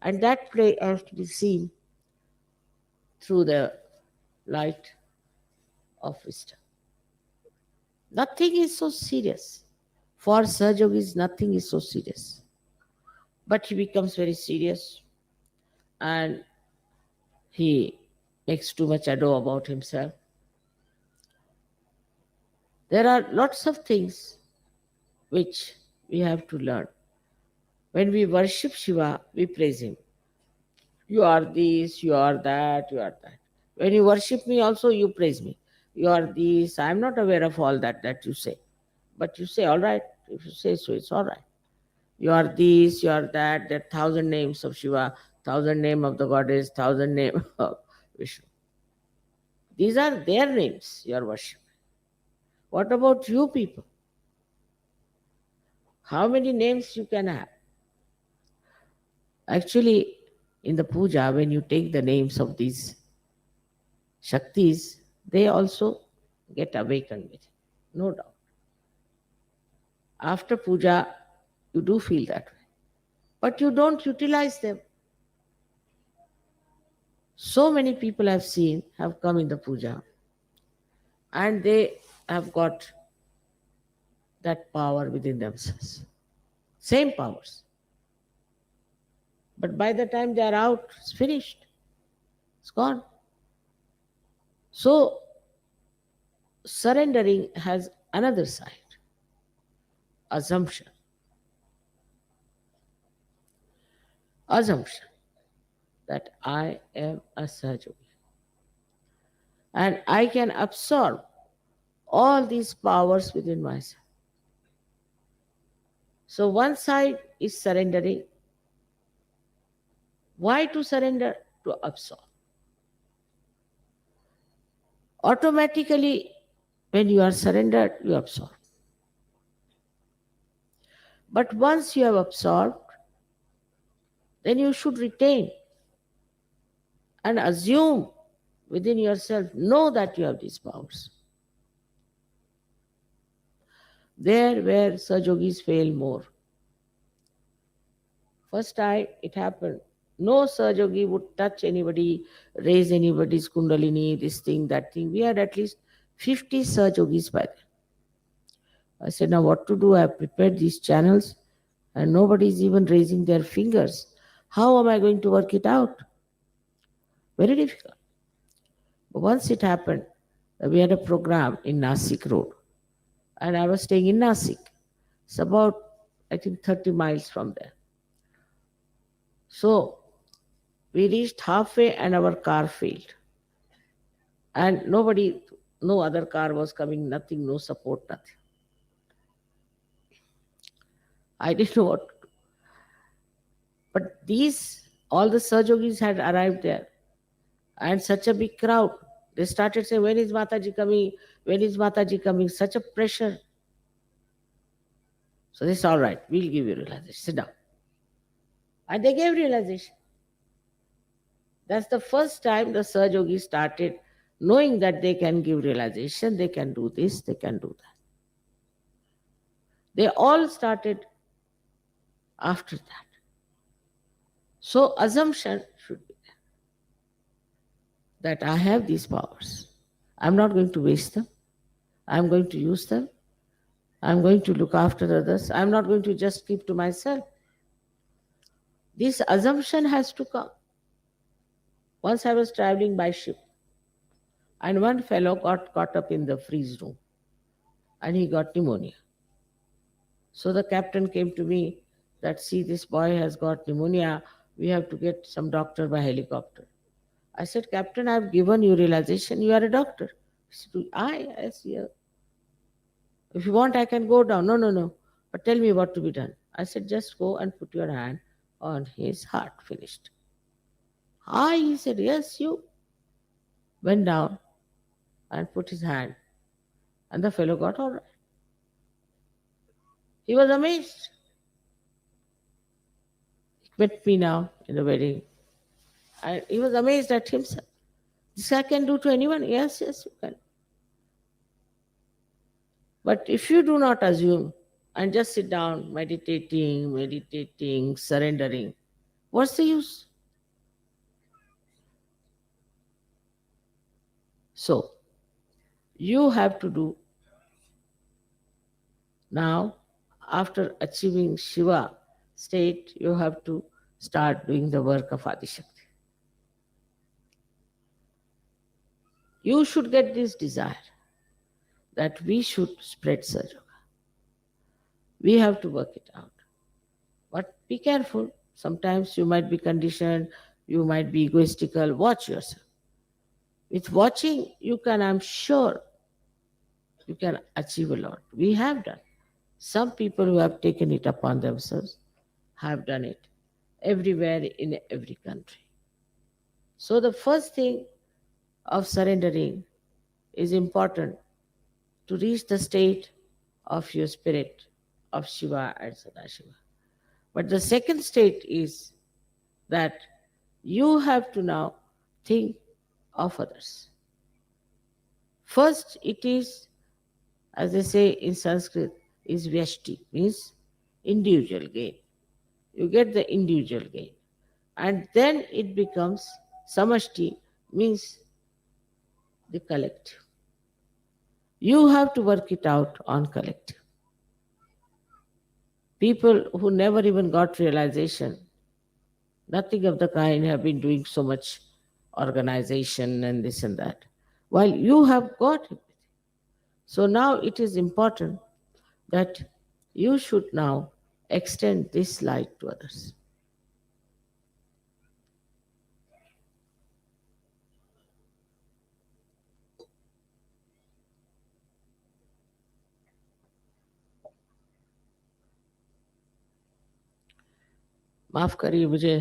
And that play has to be seen through the light of wisdom. Nothing is so serious. For Sahajogis, nothing is so serious. But he becomes very serious and he makes too much ado about himself. There are lots of things which we have to learn. When we worship Shiva, we praise him. You are this, you are that, you are that. When you worship me also, you praise me. You are this. I am not aware of all that you say. But you say, all right. If you say so, it's all right. You are this, you are that. There are 1,000 names of Shiva, 1,000 name of the goddess, 1,000 name of Vishnu. These are their names you are worshiping. What about you people? How many names you can have? Actually, in the puja, when you take the names of these Shaktis, they also get awakened with it, no doubt. After puja, you do feel that way. But you don't utilize them. So many people I've seen have come in the puja and they have got that power within themselves. Same powers. But by the time they are out, it's finished. It's gone. So, surrendering has another side, assumption. Assumption that I am a Sahajogi and I can absorb all these powers within myself. So, one side is surrendering. Why to surrender? To absorb. Automatically, when you are surrendered, you absorb. But once you have absorbed, then you should retain and assume within yourself, know that you have these powers. There where Sahajogis fail more. First time it happened, no Sahajogi would touch anybody, raise anybody's Kundalini, this thing, that thing. We had at least 50 Sahajogis by then. I said, now what to do? I have prepared these channels and nobody is even raising their fingers. How am I going to work it out? Very difficult. But once it happened, we had a program in Nasik Road and I was staying in Nasik. It's about, I think, 30 miles from there. So we reached halfway and our car failed. And nobody, no other car was coming, nothing, no support, nothing. I didn't know what to do. But all the Sahajogis had arrived there. And such a big crowd. They started saying, when is Mataji coming? When is Mataji coming? Such a pressure. So they said, all right, we'll give you realization. Sit down. And they gave realization. That's the first time the Sahajogis started knowing that they can give realization, they can do this, they can do that. They all started after that. So assumption should be there, that I have these powers. I'm not going to waste them. I'm going to use them. I'm going to look after others. I'm not going to just keep to myself. This assumption has to come. Once I was traveling by ship and one fellow got caught up in the freeze room and he got pneumonia. So the captain came to me that, see, this boy has got pneumonia. We have to get some doctor by helicopter. I said, Captain, I've given you realization. You are a doctor. He said, I see. If you want, I can go down. No. But tell me what to be done. I said, just go and put your hand on his heart. Finished. He said, yes, you. Went down and put his hand. And the fellow got all right. He was amazed. He met me now in the wedding. And he was amazed at himself. This I can do to anyone? Yes, you can. But if you do not assume and just sit down meditating, surrendering, What's the use? So, you have to do now, after achieving Shiva state, you have to start doing the work of Adishakti. You should get this desire that we should spread Sahaja Yoga. We have to work it out. But be careful. Sometimes you might be conditioned, you might be egoistical. Watch yourself. With watching, you can, I'm sure, you can achieve a lot. We have done. Some people who have taken it upon themselves have done it everywhere in every country. So the first thing of surrendering is important to reach the state of your spirit of Shiva and Sadashiva. But the second state is that you have to now think of others. First, it is, as they say in Sanskrit, is vyashti, means individual gain. You get the individual gain. And then it becomes samashti, means the collective. You have to work it out on collective. People who never even got realization, nothing of the kind, have been doing so much organization and this and that, while you have got everything. So now it is important that you should now extend this light to others. माफ करिए, मुझे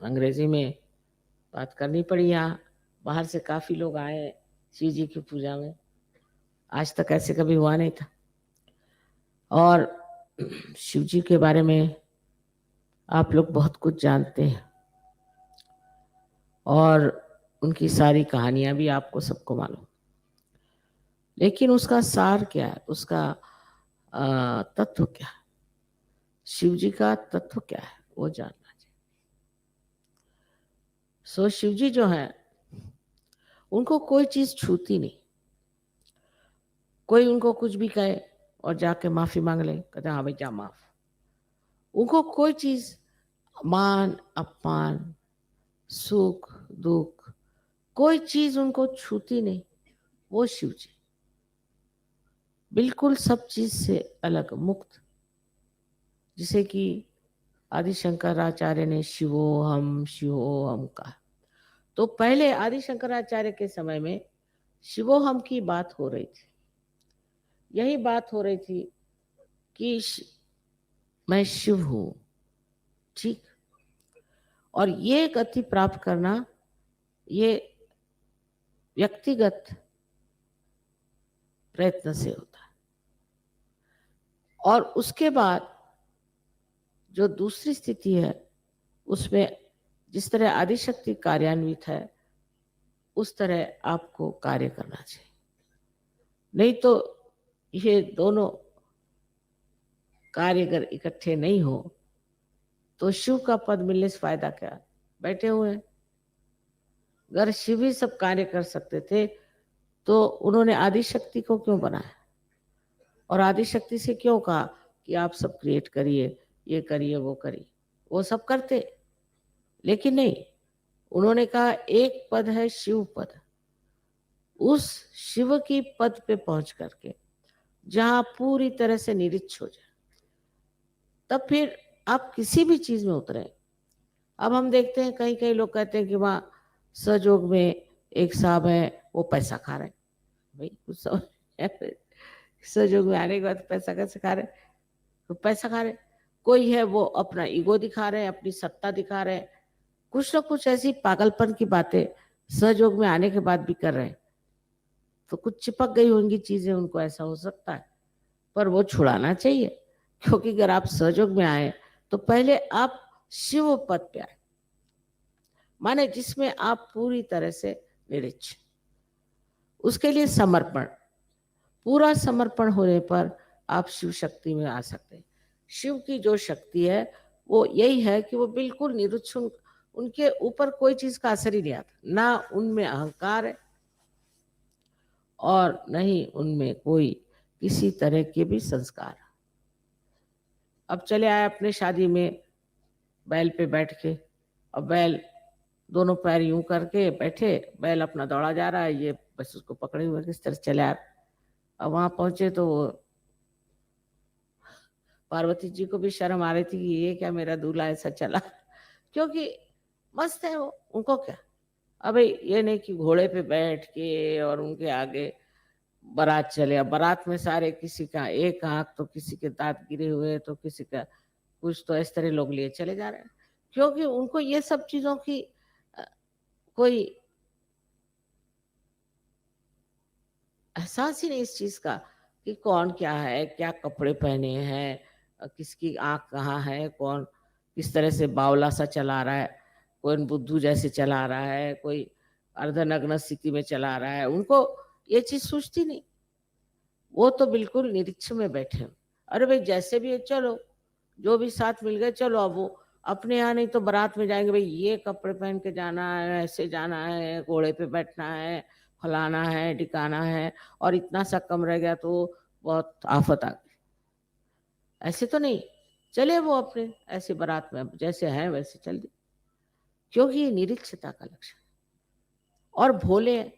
अंग्रेजी में बात करनी पड़ी। यहाँ बाहर से काफी लोग आए शिव जी की पूजा में, आज तक ऐसे कभी हुआ नहीं था। और शिव जी के बारे में आप लोग बहुत कुछ जानते हैं और उनकी सारी कहानियां भी आपको सबको मालूम, लेकिन उसका सार क्या है, उसका तत्व क्या है, शिव जी का तत्व क्या है, वो जानना चाहिए। सो शिव जी जो है, उनको कोई चीज छूती नहीं। कोई उनको कुछ भी कहे और जाके माफी मांग ले, कहते हाँ भाई जा माफ। उनको कोई चीज, मान अपमान, सुख दुख, कोई चीज उनको छूती नहीं। वो शिव जी बिल्कुल सब चीज से अलग, मुक्त, जिसे कि आदि शंकराचार्य ने शिवोहम कहा। तो पहले आदि शंकराचार्य के समय में शिवोहम की बात हो रही थी। यही बात हो रही थी कि मैं शिव हूं, ठीक। और ये गति प्राप्त करना, ये व्यक्तिगत प्रयत्न से होता है। और उसके बाद जो दूसरी स्थिति है, उसमें जिस तरह आदिशक्ति कार्यान्वित है, उस तरह आपको कार्य करना चाहिए। नहीं तो ये दोनों कार्य अगर इकट्ठे नहीं हो तो शिव का पद मिलने से फायदा क्या? बैठे हुए हैं। अगर शिव ही सब कार्य कर सकते थे तो उन्होंने आदिशक्ति को क्यों बनाया और आदिशक्ति से क्यों कहा कि आप सब क्रिएट करिए, ये करिए, वो करिए? वो सब करते, लेकिन नहीं, उन्होंने कहा एक पद है शिव पद। उस शिव की पद पे पहुंच करके जहां पूरी तरह से निरीक्ष हो जाए, तब फिर आप किसी भी चीज में उतरे। अब हम देखते हैं कहीं कहीं लोग कहते हैं कि वहां सहयोग में एक साहब है, वो पैसा खा रहे हैं। भाई कुछ समझ, सहयोग में आने के बाद पैसा कैसे खा रहे? तो पैसा खा रहे। कोई है वो अपना ईगो दिखा रहे हैं, अपनी सत्ता दिखा रहे हैं, कुछ ना कुछ ऐसी पागलपन की बातें सहयोग में आने के बाद भी कर रहे हैं। तो कुछ चिपक गई होंगी चीजें उनको, ऐसा हो सकता है। पर वो छुड़ाना चाहिए, क्योंकि अगर आप सहयोग में आए तो पहले आप शिव पद पे आए, माने जिसमें आप पूरी तरह से निरीक्ष। उसके लिए समर्पण, पूरा समर्पण होने पर आप शिव शक्ति में आ सकते हैं। शिव की जो शक्ति है वो यही है कि वो बिल्कुल निरुच्छ, उनके ऊपर कोई चीज का असर ही नहीं आता, ना उनमें अहंकार है और न ही उनमें कोई किसी तरह के भी संस्कार। अब चले आए अपने शादी में बैल पे बैठ के, अब बैल दोनों पैर यूं करके बैठे, बैल अपना दौड़ा जा रहा है, ये बस उसको पकड़े हुए किस तरह चले आ। अब वहां पहुंचे तो पार्वती जी को भी शर्म आ रही थी कि ये क्या मेरा दूल्हा ऐसा चला, क्योंकि मस्त है वो, उनको क्या। अबे ये नहीं कि घोड़े पे बैठ के और उनके आगे बारात चले, अब बारात में सारे, किसी का एक आंख तो किसी के दांत गिरे हुए तो किसी का कुछ, तो इस तरह लोग लिए चले जा रहे हैं, क्योंकि उनको ये सब चीजों की अ, कोई एहसास ही नहीं इस चीज का कि कौन क्या है, क्या कपड़े पहने हैं, किसकी आंख कहाँ है, कौन किस तरह से बावला सा चला रहा है, कोई बुद्धू जैसे चला रहा है, कोई अर्धनग्न स्थिति में चला रहा है, उनको ये चीज सूझती नहीं। वो तो बिल्कुल निरीक्ष में बैठे हैं। अरे भाई जैसे भी है चलो, जो भी साथ मिल गए चलो, अब वो अपने यहाँ नहीं तो बारात में जाएंगे, भाई ये कपड़े पहन के जाना है, ऐसे जाना है, घोड़े पे बैठना है, फलाना है, ढिकाना है, और इतना सा कम रह गया तो बहुत आफत आ गई। ऐसे तो नहीं, चले वो अपने ऐसे बारात में जैसे हैं वैसे चल दी, क्योंकि ये निरीक्षता का लक्षण। और भोले हैं,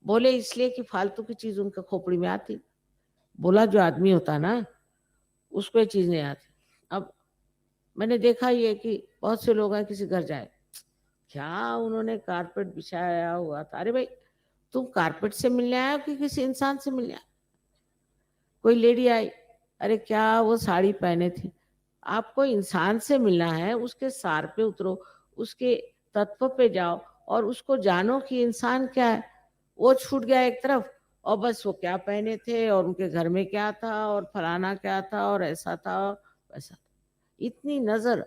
भोले इसलिए कि फालतू की चीज उनके खोपड़ी में आती, भोला जो आदमी होता है ना, उसको ये चीज नहीं आती। अब मैंने देखा ये कि बहुत से लोग हैं, किसी घर जाए, क्या उन्होंने कारपेट बिछाया हुआ था, अरे भाई तुम कारपेट से मिलने आए हो कि किसी इंसान से मिलने आए। कोई लेडी आई, अरे क्या वो साड़ी पहने थी, आपको इंसान से मिलना है, उसके सार पे उतरो, उसके तत्व पे जाओ और उसको जानो कि इंसान क्या है। वो छूट गया एक तरफ, और बस वो क्या पहने थे और उनके घर में क्या था और फलाना क्या था और ऐसा था और वैसा था। इतनी नजर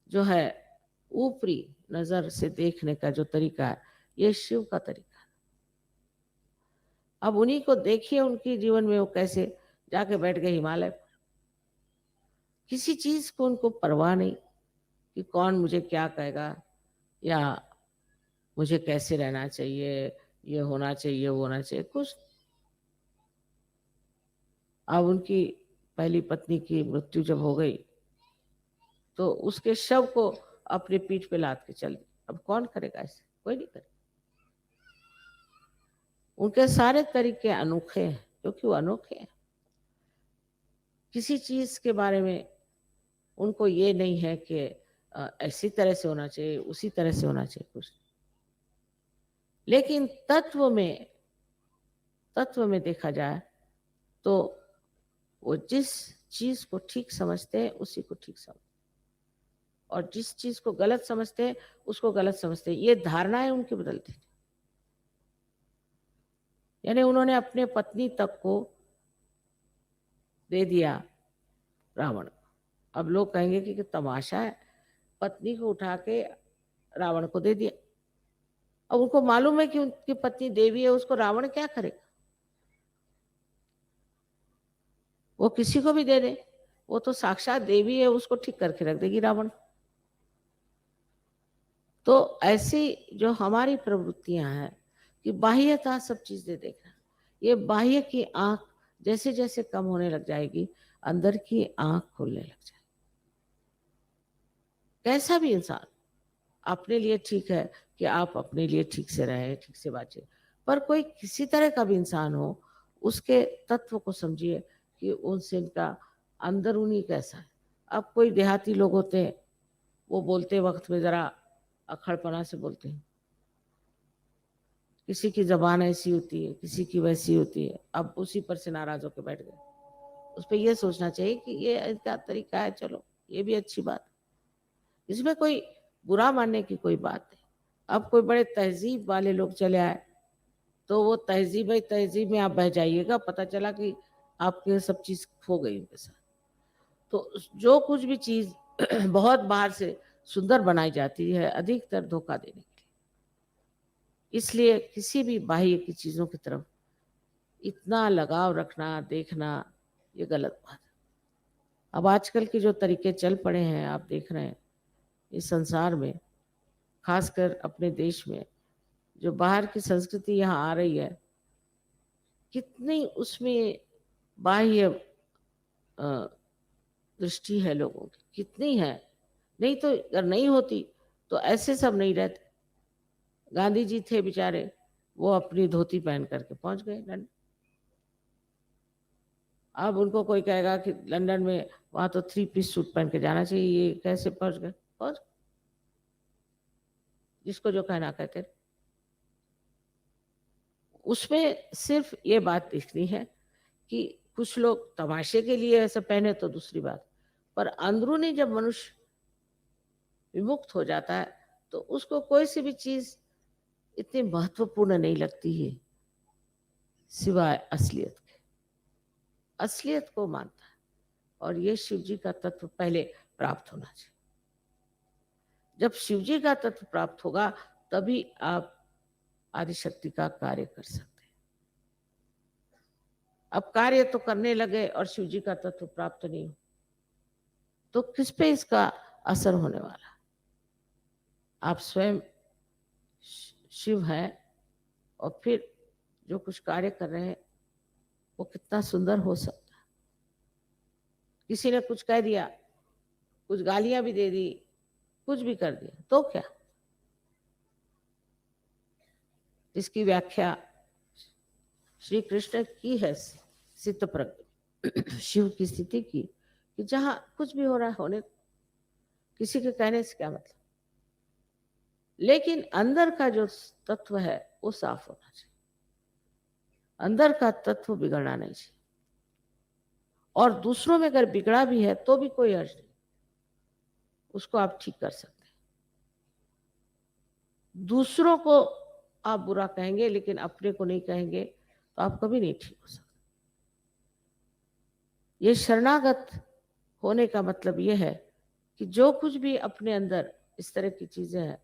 जो है, ऊपरी नजर से देखने का जो तरीका है, ये शिव का तरीका है। अब उन्हीं को देखिए उनके जीवन में वो कैसे जाके बैठ गए हिमालय पर। किसी चीज को उनको परवाह नहीं कि कौन मुझे क्या कहेगा, या मुझे कैसे रहना चाहिए, ये होना चाहिए वो होना चाहिए, कुछ। अब उनकी पहली पत्नी की मृत्यु जब हो गई तो उसके शव को अपने पीठ पे लाद के चल दी। अब कौन करेगा ऐसे, कोई नहीं करेगा। उनके सारे तरीके अनोखे हैं, क्योंकि वो अनोखे हैं। किसी चीज के बारे में उनको ये नहीं है कि ऐसी तरह से होना चाहिए, उसी तरह से होना चाहिए, कुछ। लेकिन तत्व में देखा जाए तो वो जिस चीज को ठीक समझते हैं उसी को ठीक समझते, और जिस चीज को गलत समझते हैं उसको गलत समझते हैं। ये धारणाएं उनकी बदलती थी। यानी उन्होंने अपने पत्नी तक को दे दिया रावण को। अब लोग कहेंगे कि तमाशा है, पत्नी को उठा के रावण को दे दिया। अब उनको मालूम है कि उनकी पत्नी देवी है, उसको रावण क्या करेगा, वो किसी को भी दे दे, वो तो साक्षात देवी है, उसको ठीक करके रख देगी रावण। तो ऐसी जो हमारी प्रवृत्तियां हैं कि बाह्यता सब चीजें देखना, ये बाह्य की आंख जैसे जैसे कम होने लग जाएगी, अंदर की आंख खुलने लग जाएगी। कैसा भी इंसान अपने लिए ठीक है कि आप अपने लिए ठीक से रहें, ठीक से बातें, पर कोई किसी तरह का भी इंसान हो, उसके तत्व को समझिए कि उनसे इनका अंदरूनी कैसा है। अब कोई देहाती लोग होते हैं, वो बोलते वक्त में जरा अखड़पना से बोलते हैं, किसी की जबान ऐसी होती है, किसी की वैसी होती है, अब उसी पर से नाराज होकर बैठ गए। उस पर यह सोचना चाहिए कि ये इनका तरीका है, चलो ये भी अच्छी बात, इसमें कोई बुरा मानने की कोई बात नहीं। अब कोई बड़े तहजीब वाले लोग चले आए तो वो तहजीब है, तहजीब में आप बह जाइएगा, पता चला कि आपके सब चीज खो गई उनके साथ। तो जो कुछ भी चीज बहुत बाहर से सुंदर बनाई जाती है, अधिकतर धोखा देने के लिए। इसलिए किसी भी बाह्य की चीजों की तरफ इतना लगाव रखना, देखना, ये गलत बात है। अब आजकल के जो तरीके चल पड़े हैं, आप देख रहे हैं इस संसार में, खासकर अपने देश में, जो बाहर की संस्कृति यहाँ आ रही है, कितनी उसमें बाह्य दृष्टि है लोगों की, कितनी है। नहीं तो अगर नहीं होती तो ऐसे सब नहीं रहते। गांधी जी थे बेचारे, वो अपनी धोती पहन करके पहुंच गए लंदन। अब उनको कोई कहेगा कि लंदन में वहां तो 3 पीस सूट पहन के जाना चाहिए, ये कैसे पहुंच गए? पहुंच, जिसको जो कहना कहते। उसमें सिर्फ ये बात दिखनी है कि कुछ लोग तमाशे के लिए ऐसा पहने तो दूसरी बात, पर अंदरूनी जब मनुष्य विमुक्त हो जाता है तो उसको कोई सी भी चीज इतनी महत्वपूर्ण नहीं लगती है सिवाय असलियत के। असलियत को मानता है, और ये शिव जी का तत्व पहले प्राप्त होना चाहिए। जब शिव जी का तत्व प्राप्त होगा तभी आप आदिशक्ति का कार्य कर सकते हैं। अब कार्य तो करने लगे और शिव जी का तत्व प्राप्त नहीं हो तो किस पे इसका असर होने वाला? आप स्वयं शिव हैं और फिर जो कुछ कार्य कर रहे हैं वो कितना सुंदर हो सकता है। किसी ने कुछ कह दिया, कुछ गालियां भी दे दी, कुछ भी कर दिया तो क्या? इसकी व्याख्या श्री कृष्ण की है सिद्ध प्रज्ञ शिव की स्थिति की, कि जहां कुछ भी हो रहा है होने, किसी के कहने से क्या मतलब, लेकिन अंदर का जो तत्व है वो साफ होना चाहिए। अंदर का तत्व बिगड़ना नहीं चाहिए। और दूसरों में अगर बिगड़ा भी है तो भी कोई अर्ज नहीं, उसको आप ठीक कर सकते हैं। दूसरों को आप बुरा कहेंगे लेकिन अपने को नहीं कहेंगे तो आप कभी नहीं ठीक हो सकते। ये शरणागत होने का मतलब ये है कि जो कुछ भी अपने अंदर इस तरह की चीजें हैं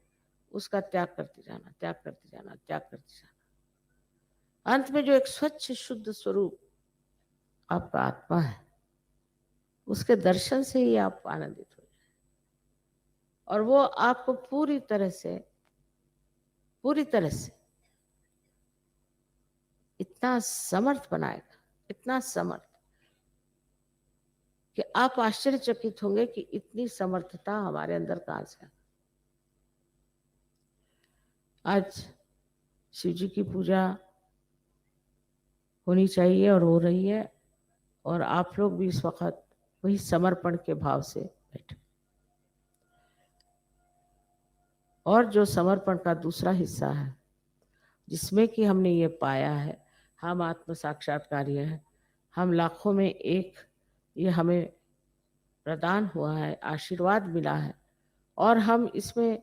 उसका त्याग करते जाना, त्याग करते जाना, त्याग करते जाना। अंत में जो एक स्वच्छ शुद्ध स्वरूप आपका आत्मा है, उसके दर्शन से ही आप आनंदित हो जाए, और वो आपको पूरी तरह से इतना समर्थ बनाएगा, इतना समर्थ कि आप आश्चर्यचकित होंगे कि इतनी समर्थता हमारे अंदर कहां से है। आज शिव जी की पूजा होनी चाहिए और हो रही है, और आप लोग भी इस वक्त वही समर्पण के भाव से बैठे। और जो समर्पण का दूसरा हिस्सा है जिसमें कि हमने ये पाया है, हम आत्म साक्षात्कारी हैं, हम लाखों में एक, ये हमें प्रदान हुआ है, आशीर्वाद मिला है, और हम इसमें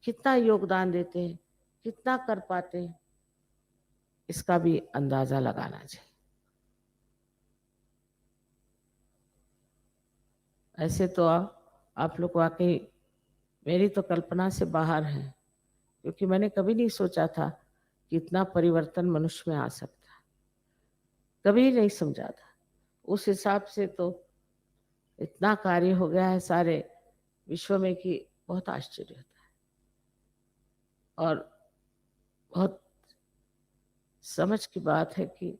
कितना योगदान देते हैं, कितना कर पाते हैं, इसका भी अंदाजा लगाना चाहिए। ऐसे तो आप लोग वाकई मेरी तो कल्पना से बाहर है, क्योंकि मैंने कभी नहीं सोचा था कि इतना परिवर्तन मनुष्य में आ सकता है, कभी नहीं समझा था। उस हिसाब से तो इतना कार्य हो गया है सारे विश्व में कि बहुत आश्चर्य होता है। और बहुत समझ की बात है कि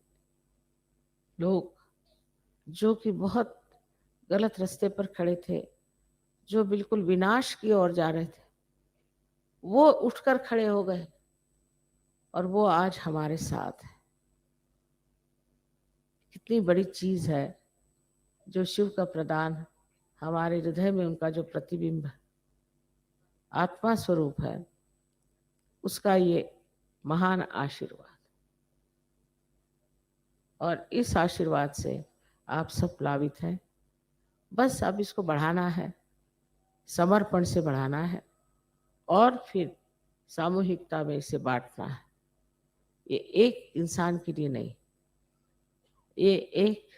लोग जो कि बहुत गलत रास्ते पर खड़े थे, जो बिल्कुल विनाश की ओर जा रहे थे, वो उठकर खड़े हो गए और वो आज हमारे साथ है। कितनी बड़ी चीज है जो शिव का प्रदान, हमारे हृदय में उनका जो प्रतिबिंब आत्मा स्वरूप है, उसका ये महान आशीर्वाद। और इस आशीर्वाद से आप सब प्लावित हैं। बस अब इसको बढ़ाना है, समर्पण से बढ़ाना है, और फिर सामूहिकता में इसे बांटना है। ये एक इंसान के लिए नहीं, ये एक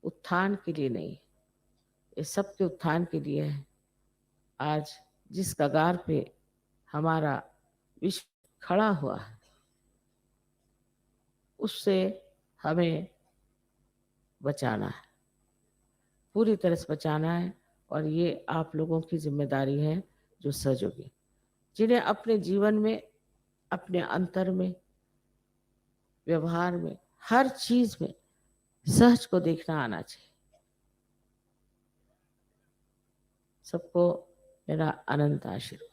उत्थान के लिए नहीं, ये सबके उत्थान के लिए है। आज जिस कगार पे हमारा विश्व खड़ा हुआ है, उससे हमें बचाना है। पूरी तरह से बचाना है। और ये आप लोगों की जिम्मेदारी है जो सहयोगी, जिन्हें अपने जीवन में, अपने अंतर में, व्यवहार में, हर चीज में सहज को देखना आना चाहिए। सबको मेरा अनंत आशीर्वाद।